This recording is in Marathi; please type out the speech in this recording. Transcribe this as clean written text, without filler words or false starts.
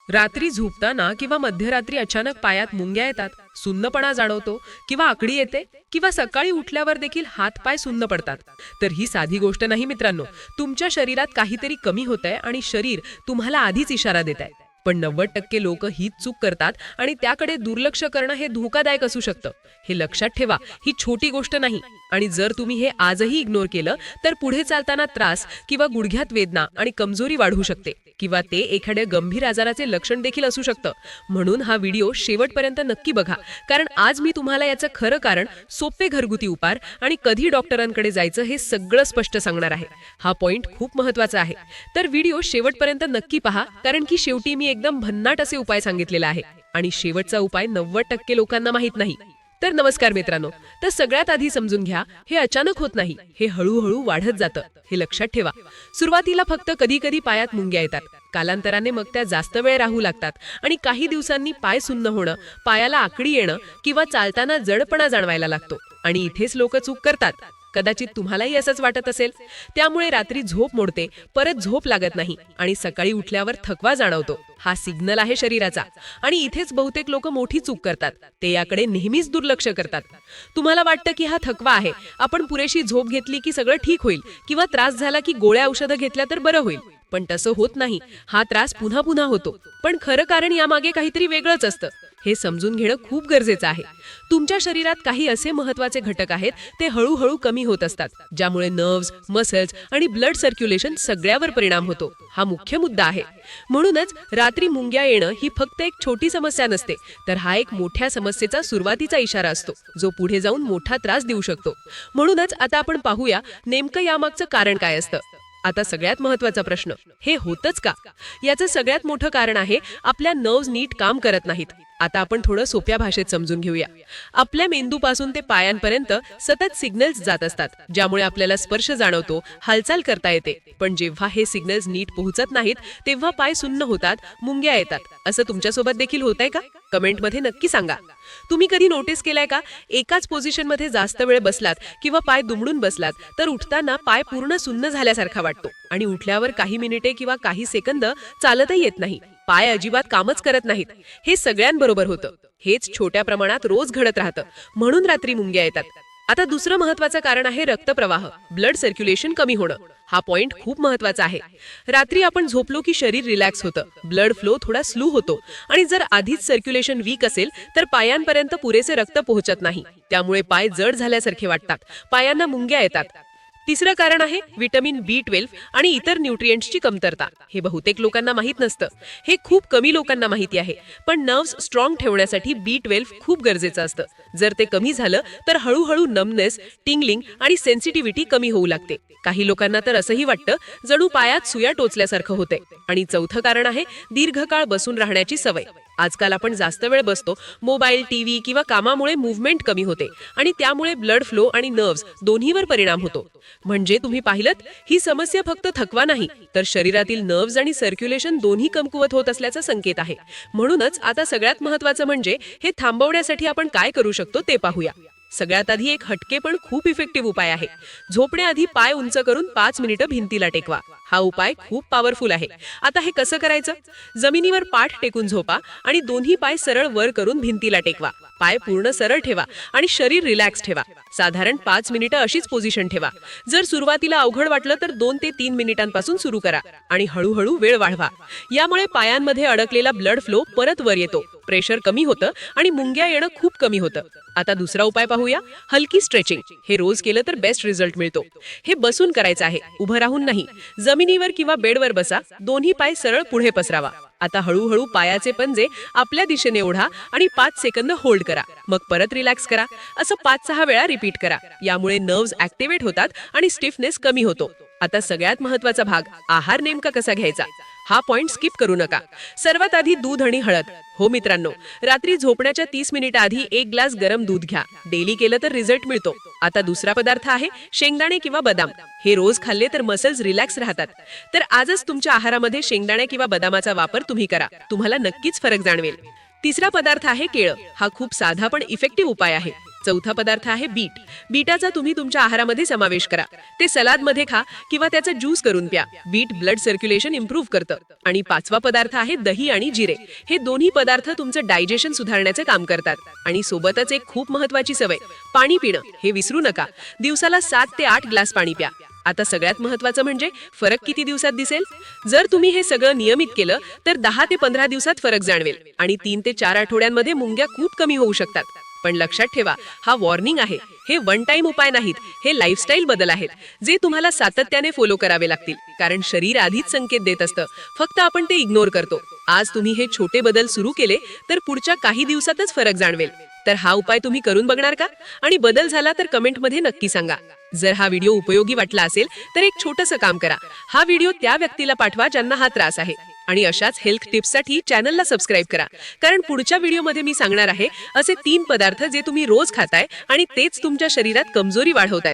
रात्री झोपताना किंवा मध्यरात्री अचानक पायात मुंग्या येतात, सुन्नपणा जाणवतो किंवा आकडी येते किंवा सकाळी उठल्यावर देखील हातपाय सुन्न पडतात, तर ही साधी गोष्ट नाही मित्रांनो. तुमच्या शरीरात काहीतरी कमी होतंय आणि शरीर तुम्हाला आधीच इशारा देत आहे. पण 90% लोक हीच चूक करतात आणि त्याकडे दुर्लक्ष करणं हे धोकादायक असू शकतं. हे लक्षात ठेवा, ही छोटी गोष्ट नाही. आणि जर तुम्ही हे आजही इग्नोर केलं तर पुढे चालताना त्रास किंवा गुडघ्यात वेदना आणि कमजोरी वाढू शकते किंवा ते एखाद्या गंभीर आजाराचे लक्षण देखील असू शकतं. म्हणून हा व्हिडिओ शेवटपर्यंत नक्की बघा, कारण आज मी तुम्हाला याचं खरं कारण, सोपे घरगुती उपाय आणि कधी डॉक्टरांकडे जायचं हे सगळं स्पष्ट सांगणार आहे. हा पॉइंट खूप महत्वाचा आहे, तर व्हिडिओ शेवटपर्यंत नक्की पहा, कारण की शेवटी मी एकदम भन्नाट असे उपाय सांगितलेला आहे आणि शेवटचा उपाय 90% लोकांना माहित नाही. तर नमस्कार मित्रांनो. तर सगळ्यात आधी समजून घ्या, हे अचानक होत नाही, हे हळूहळू वाढत जातं. हे लक्षात ठेवा. सुरुवातीला फक्त कधी कधी पायात मुंग्या येतात, कालांतराने मग त्या जास्त वेळ राहू लागतात आणि काही दिवसांनी पाय सुन्न होणं, पायाला आकडी येणं किंवा चालताना जडपणा जाणवायला लागतो. आणि इथेच लोक चूक करतात. कदाचित तुम्हालाही असंच वाटत असेल. त्यामुळे रात्री झोप मोडते, परत झोप लागत नाही आणि सकाळी उठल्यावर थकवा जाणवतो. हा सिग्नल आहे शरीराचा. आणि इथेच बहुतेक लोक मोठी चूक करतात. ते याकडे नेहमीच दुर्लक्ष करतात. तुम्हाला वाटतं की हा थकवा आहे, आपण पुरेशी झोप घेतली की सगळं ठीक होईल किंवा त्रास झाला की गोळ्या औषधं घेतल्या तर बरं होईल. पण तसं होत नाही. हा त्रास पुन्हा पुन्हा होतो. पण खरं कारण यामागे काहीतरी वेगळंच असतं. हे समजून घेणं खूप गरजेचं आहे. तुमच्या शरीरात काही असे महत्वाचे घटक आहेत, ते हळूहळू कमी होत असतात, ज्यामुळे नर्व्स, मसल्स आणि ब्लड सर्क्युलेशन सगळ्यावर परिणाम होतो. हा मुख्य मुद्दा आहे. म्हणूनच रात्री मुंग्या येणं ही फक्त एक छोटी समस्या नसते, तर हा एक मोठ्या समस्येचा सुरुवातीचा इशारा असतो, जो पुढे जाऊन मोठा त्रास देऊ शकतो. म्हणूनच आता आपण पाहूया नेमकं यामागचं कारण काय असतं. आता सगळ्यात महत्वाचा प्रश्न, हे होतच का? याचं सगळ्यात मोठं कारण आहे आपल्या नर्व्स नीट काम करत नाहीत. आता आपण थोडं सोप्या भाषेत समजून घेऊया. आपल्या मेंदूपासून ते पायांपर्यंत सतत सिग्नल्स जात असतात, ज्यामुळे आपल्याला स्पर्श जाणवतो, हालचाल करता येते. पण जेव्हा हे सिग्नल्स नीट पोहोचत नाहीत, तेव्हा पाय सुन्न होतात, मुंग्या येतात. असं तुमच्यासोबत देखील होतंय का? कमेंटमध्ये नक्की सांगा. तुम्ही कधी नोटीस केलंय का, एकाच पोझिशनमध्ये जास्त वेळ बसलात किंवा पाय दुमडून बसलात तर उठताना पाय पूर्ण सुन्न झाल्यासारखा वाटतो आणि उठल्यावर काही मिनिटे किंवा काही सेकंद चालतही येत नाही, पाय अजिबात कामच करत नाहीत. हे सगळ्यांबरोबर होतं. हेच छोट्या प्रमाणात रोज घडत राहतं, म्हणून रात्री मुंग्या येतात. आता दुसरं महत्वाचं कारण आहे रक्तप्रवाह, ब्लड सर्क्युलेशन कमी होणं. हा पॉइंट खूप महत्वाचा आहे. रात्री आपण झोपलो की शरीर रिलॅक्स होतं, ब्लड फ्लो थोडा स्लो होतो आणि जर आधीच सर्क्युलेशन वीक असेल तर पायांपर्यंत पुरेसे रक्त पोहोचत नाही. त्यामुळे पाय जड झाल्यासारखे वाटतात, पायांना मुंग्या येतात. तिसरं कारण आहे व्हिटॅमिन B12 आणि इतर न्यूट्रिएंट्सची कमतरता. हे बहुतेक लोकांना माहित नसतं. हे खूप कमी लोकांना माहिती आहे. पण नर्व्स स्ट्रॉंग ठेवण्यासाठी B12 खूप गरजेचं असतं. जर ते कमी झालं तर हळूहळू नमनेस, टिंगलिंग आणि सेन्सिटिव्हिटी कमी होऊ लागते. काही लोकांना तर असंही वाटतं जणू पायात सुया टोचल्यासारखं होतंय. आणि चौथं कारण आहे दीर्घकाळ बसून राहण्याची सवय. आजकाल आपण जास्त वेळ बसतो. मोबाईल, टीव्ही किंवा कामामुळे मूव्हमेंट कमी होते आणि त्यामुळे ब्लड फ्लो आणि नर्व्स दोन्हीवर परिणाम होतो. म्हणजे तुम्ही पाहिलत, ही समस्या फक्त थकवा नाही, तर शरीरातील नर्व्स आणि सर्क्युलेशन दोन्ही कमकुवत होत असल्याचा संकेत आहे. म्हणूनच आता सगळ्यात महत्वाचं म्हणजे हे थांबवण्यासाठी आपण काय करू शकतो ते पाहूया. सगळ्यात आधी एक हटके पण खूप इफेक्टिव्ह उपाय आहे. झोपण्याआधी पाय उंच करून 5 मिनिटं भिंतीला टेकवा. हा उपाय खूप पॉवरफुल आहे. आता हे कसं करायचं? जमिनीवर पाठ टेकून झोपा आणि दोन्ही पाय सरळ वर करून भिंतीला टेकवा. पाय पूर्ण सरळ ठेवा आणि शरीर रिलॅक्स ठेवा. साधारण 5 मिनिटं अशीच पोझिशन ठेवा. जर सुरुवातीला अवघड वाटलं तर 2 ते 3 मिनिटांपासून सुरू करा आणि हळूहळू वेळ वाढवा. यामुळे पायांमध्ये अडकलेला ब्लड फ्लो परत वर येतो, प्रेशर कमी होतं आणि मुंग्या येणं खूप कमी होतं. आता दुसरा उपाय पाहूया, हलकी स्ट्रेचिंग. हे रोज केलं तर बेस्ट रिझल्ट मिळतो. हे बसून करायचं आहे, उभं राहून नाही. जमिनीवर किंवा बेडवर बसा, दोन्ही पाय सरळ पुढे पसरावा. आता हळूहळू पायाचे पंजे आपल्या दिशेने ओढा आणि 5 सेकंद होल्ड करा. मग परत रिलॅक्स करा. असं 5-6 वेळा रिपीट करा. यामुळे नर्व्स ऍक्टिव्हेट होतात आणि स्टिफनेस कमी होतो. आता सगळ्यात महत्वाचा भाग, आहार नेमका कसा घ्यायचा. हा पॉइंट स्किप करू नका. सर्वात आधी दूध आणि हळद. हो मित्रांनो, रात्री झोपण्याच्या 30 मिनिट आधी 1 ग्लास गरम दूध घ्या. डेली केलं तर रिझल्ट मिळतो. आता दुसरा पदार्थ आहे शेंगदाणे किंवा बदाम. हे रोज खाल्ले तर मसल्स रिलॅक्स राहतात. तर आजच तुमच्या आहारामध्ये शेंगदाणे किंवा बदामाचा वापर तुम्ही करा. तुम्हाला नक्कीच फरक जाणवेल. तिसरा पदार्थ आहे केळं. हा खूप साधा पण इफेक्टिव्ह उपाय आहे. चौथा पदार्थ आहे बीट. बीटाचा तुम्ही तुमच्या आहारामध्ये समावेश करा. ते सलादमध्ये खा किंवा त्याचा ज्यूस करून प्या. बीट ब्लड सर्क्युलेशन इम्प्रूव्ह करतं. आणि पाचवा पदार्थ आहे दही आणि जिरे. हे दोन्ही पदार्थ तुमचं डायजेशन सुधारण्याचे काम करतात. आणि सोबतच एक खूप महत्वाची सवय, पाणी पिणं हे विसरू नका. दिवसाला 7 ते 8 ग्लास पाणी प्या. आता सगळ्यात महत्वाचं म्हणजे फरक किती दिवसात दिसेल? जर तुम्ही हे सगळं नियमित केलं तर 10 ते 15 दिवसात फरक जाणवेल. आणि 3 ते 4 आठवड्यांमध्ये मुंग्या खूप कमी होऊ शकतात. पण लक्षात ठेवा, हा वॉर्निंग आहे. हे वन टाइम उपाय नाहीत, हे लाईफस्टाईल बदल आहेत जे तुम्हाला सातत्याने फॉलो करावे लागतील. कारण शरीर आधीच संकेत देत असतं, फक्त आपण ते इग्नोर करतो. आज तुम्ही हे छोटे बदल सुरू केले तर पुढच्या काही दिवसातच फरक जाणवेल. तर हा उपाय तुम्ही करून बघणार का? आणि बदल झाला तर कमेंटमध्ये नक्की सांगा. जर हा व्हिडिओ उपयोगी वाटला असेल तर एक छोटंसं काम करा. हा व्हिडिओ त्या व्यक्तीला पाठवा ज्यांना हा त्रास आहे. आणि अशाच हेल्थ टिप्ससाठी चॅनलला सबस्क्राईब करा. कारण पुढच्या व्हिडिओमध्ये मी सांगणार आहे असे 3 पदार्थ जे तुम्ही रोज खाताय आणि तेच तुमच्या शरीरात कमजोरी वाढवताय.